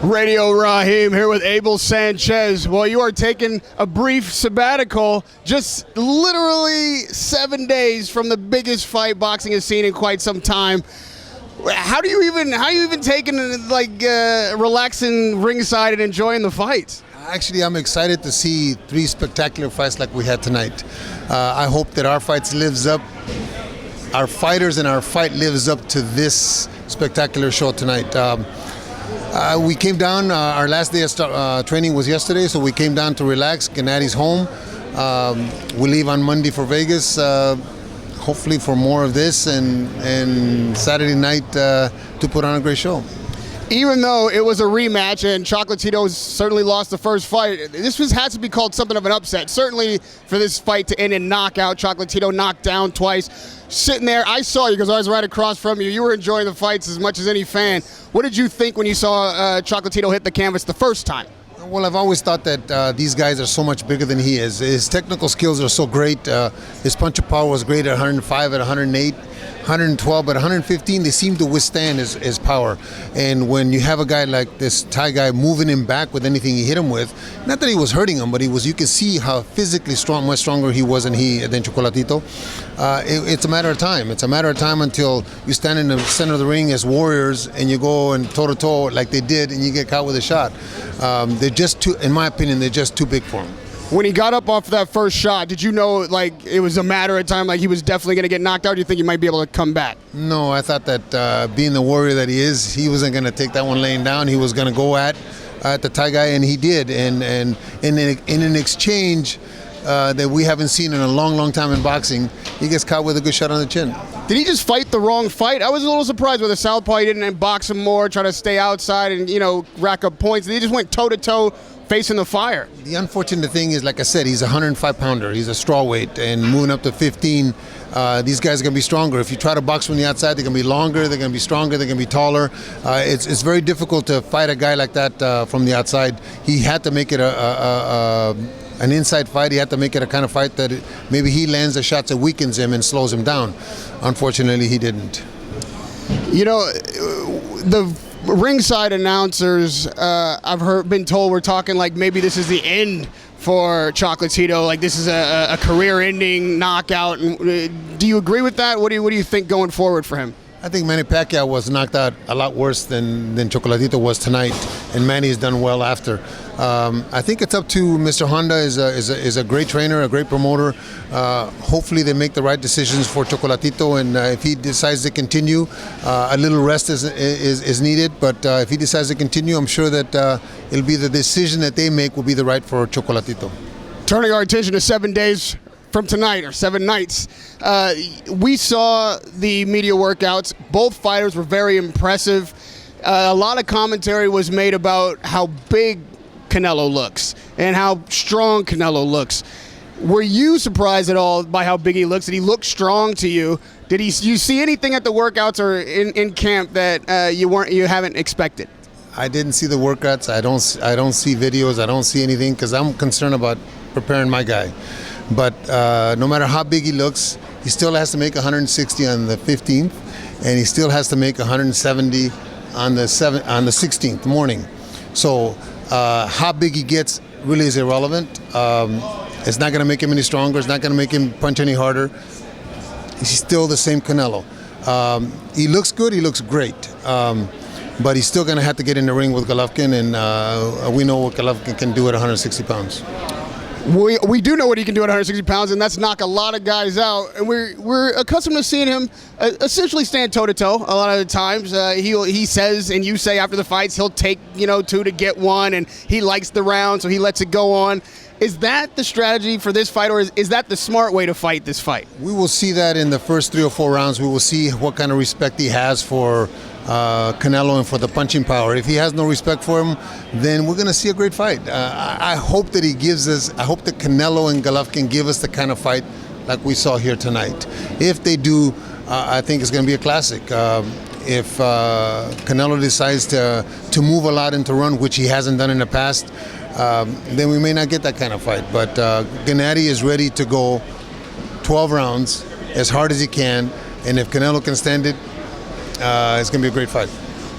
Radio Raheem here with Abel Sanchez. Well, you are taking a brief sabbatical, just literally 7 days from the biggest fight boxing has seen in quite some time. How you even taking relaxing ringside and enjoying the fights? Actually, I'm excited to see three spectacular fights like we had tonight. I hope that our fighters and our fight lives up to this spectacular show tonight. We came down, our last day of training was yesterday, so we came down to relax. Gennady's home. We leave on Monday for Vegas, hopefully for more of this, and Saturday night to put on a great show. Even though it was a rematch and Chocolatito certainly lost the first fight, this has to be called something of an upset. Certainly for this fight to end in knockout, Chocolatito knocked down twice. Sitting there, I saw you because I was right across from you. You were enjoying the fights as much as any fan. What did you think when you saw Chocolatito hit the canvas the first time? Well, I've always thought that these guys are so much bigger than he is. His technical skills are so great. His punch of power was great at 105, at 108, 112, but 115, they seem to withstand his power. And when you have a guy like this Thai guy moving him back with anything he hit him with, not that he was hurting him, but you could see how physically strong, much stronger he was than Chocolatito. It's a matter of time. It's a matter of time until you stand in the center of the ring as warriors and you go and toe-to-toe like they did and you get caught with a shot. They're just too, in my opinion, they're just too big for him. When he got up off that first shot, did you know it was a matter of time, he was definitely going to get knocked out? Or do you think he might be able to come back? No, I thought that being the warrior that he is, he wasn't going to take that one laying down. He was going to go at the Thai guy, and he did. And in an exchange that we haven't seen in a long, long time in boxing, he gets caught with a good shot on the chin. Did he just fight the wrong fight? I was a little surprised with the southpaw. He didn't box him more, try to stay outside and, rack up points. He just went toe-to-toe facing the fire. The unfortunate thing is, like I said, he's a 105-pounder. He's a strawweight, and moving up to 15, these guys are going to be stronger. If you try to box from the outside, they're going to be longer, they're going to be stronger, they're going to be taller. It's very difficult to fight a guy like that from the outside. He had to make it an inside fight. He had to make it a kind of fight that maybe he lands the shots that weakens him and slows him down. Unfortunately, he didn't. The ringside announcers, I've been told we're talking maybe this is the end for Chocolatito, this is a career-ending knockout. Do you agree with that? What do you think going forward for him? I think Manny Pacquiao was knocked out a lot worse than Chocolatito was tonight, and Manny's done well after. I think it's up to Mr. Honda. Is a great trainer, a great promoter. Hopefully they make the right decisions for Chocolatito, and if he decides to continue, a little rest is needed. But if he decides to continue, I'm sure that it'll be the decision that they make will be the right for Chocolatito. Turning our attention to 7 days from tonight, or 7 nights, we saw the media workouts. Both fighters were very impressive. A lot of commentary was made about how big Canelo looks and how strong Canelo looks. Were you surprised at all by how big he looks? Did he look strong to you? Did you see anything at the workouts or in camp that you haven't expected? I didn't see the workouts. I don't see videos. I don't see anything because I'm concerned about preparing my guy. But no matter how big he looks, he still has to make 160 on the 15th, and he still has to make 170 on the 16th morning. So how big he gets really is irrelevant. It's not going to make him any stronger. It's not going to make him punch any harder. He's still the same Canelo. He looks good. He looks great. But he's still going to have to get in the ring with Golovkin, and we know what Golovkin can do at 160 pounds. We do know what he can do at 160 pounds, and that's knock a lot of guys out. And we're accustomed to seeing him essentially stand toe-to-toe a lot of the times. He says, and you say after the fights, he'll take 2 to get 1, and he likes the round, so he lets it go on. Is that the strategy for this fight, or is that the smart way to fight this fight? We will see that in the first 3 or 4 rounds. We will see what kind of respect he has for Canelo and for the punching power. If he has no respect for him, then we're going to see a great fight. I hope that I hope that Canelo and Golovkin give us the kind of fight like we saw here tonight. If they do, I think it's going to be a classic. If Canelo decides to move a lot and to run, which he hasn't done in the past, then we may not get that kind of fight. But Gennady is ready to go 12 rounds as hard as he can, and if Canelo can stand it, it's going to be a great fight.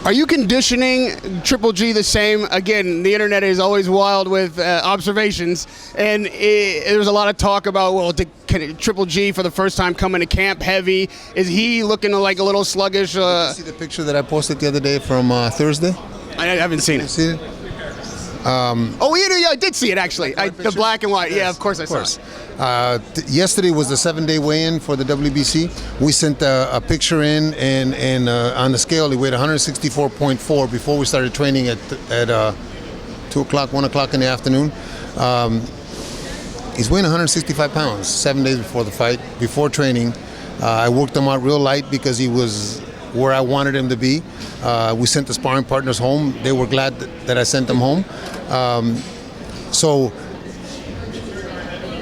Are you conditioning Triple G the same? Again, the internet is always wild with observations, and there's a lot of talk about, well, Triple G for the first time coming to camp heavy. Is he looking like a little sluggish? Did you see the picture that I posted the other day from Thursday? I haven't seen it. See it? Yeah, I did see it actually. The black and white. Yes, yeah, of course I saw it. Yesterday was the 7-day weigh-in for the WBC. We sent a picture in, and on the scale he weighed 164.4 before we started training at 2 o'clock, 1 o'clock in the afternoon. He's weighing 165 pounds 7 days before the fight, before training. I worked him out real light because he was where I wanted him to be. We sent the sparring partners home. They were glad that I sent them home. So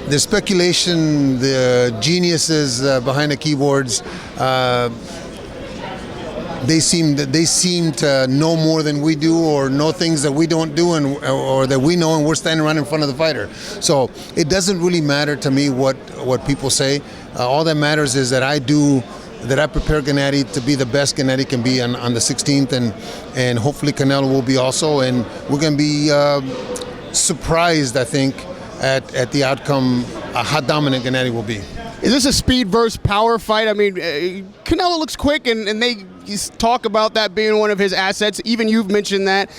the speculation, the geniuses behind the keyboards, they seem to know more than we do, or know things that we don't do, or that we know, and we're standing right in front of the fighter. So it doesn't really matter to me what people say. All that matters is that I prepare Gennady to be the best Gennady can be on the 16th, and hopefully Canelo will be also, and we're going to be surprised, I think, at the outcome, how dominant Gennady will be. Is this a speed versus power fight? I mean, Canelo looks quick, and they talk about that being one of his assets. Even you've mentioned that.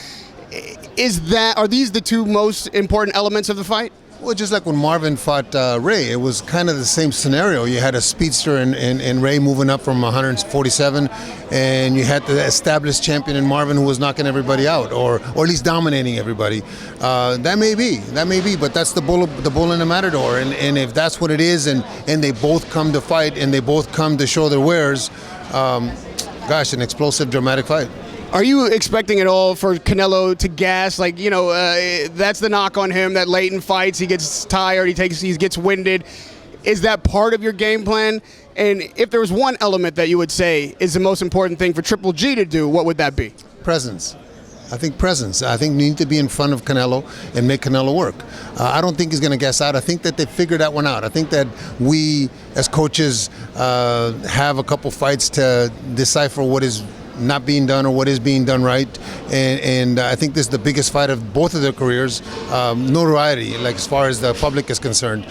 Are these the two most important elements of the fight? Well, just like when Marvin fought Ray, it was kind of the same scenario. You had a speedster in Ray moving up from 147, and you had the established champion in Marvin who was knocking everybody out, or at least dominating everybody. That may be, but that's the bull in the matador. And if that's what it is, and they both come to fight, and they both come to show their wares, an explosive, dramatic fight. Are you expecting at all for Canelo to gas? Like, that's the knock on him, that late in fights he gets tired, he gets winded. Is that part of your game plan? And if there was one element that you would say is the most important thing for Triple G to do, what would that be? Presence. I think presence. I think you need to be in front of Canelo and make Canelo work. I don't think he's going to gas out. I think that they figured that one out. I think that we, as coaches, have a couple fights to decipher what is not being done or what is being done right, and I think this is the biggest fight of both of their careers, notoriety, like as far as the public is concerned.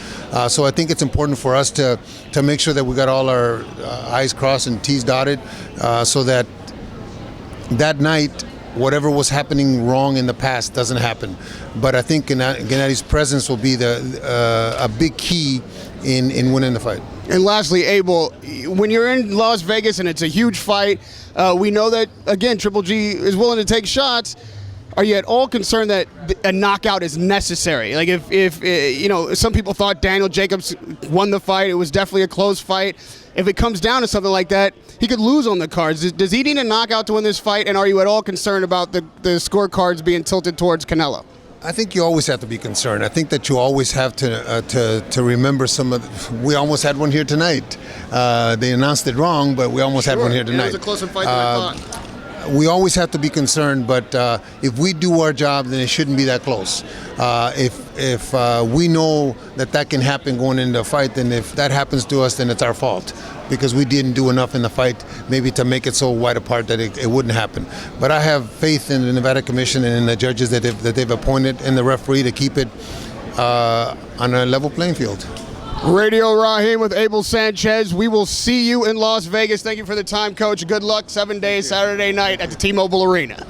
So I think it's important for us to make sure that we got all our I's crossed and T's dotted, so that night, whatever was happening wrong in the past doesn't happen. But I think Gennady's presence will be a big key in winning the fight. And lastly, Abel, when you're in Las Vegas and it's a huge fight, we know that, again, Triple G is willing to take shots. Are you at all concerned that a knockout is necessary? Like if some people thought Daniel Jacobs won the fight, it was definitely a close fight. If it comes down to something like that, he could lose on the cards. Does he need a knockout to win this fight? And are you at all concerned about the scorecards being tilted towards Canelo? I think you always have to be concerned. I think that you always have to remember some of. We almost had one here tonight. They announced it wrong, but we almost had one here tonight. It was a closer fight than I thought. We always have to be concerned, but if we do our job, then it shouldn't be that close. If we know that can happen going into a fight, then if that happens to us, then it's our fault, because we didn't do enough in the fight maybe to make it so wide apart that it wouldn't happen. But I have faith in the Nevada Commission and in the judges that they've appointed, and the referee, to keep it on a level playing field. Radio Raheem with Abel Sanchez. We will see you in Las Vegas. Thank you for the time, Coach. Good luck 7 days, Saturday night at the T-Mobile Arena.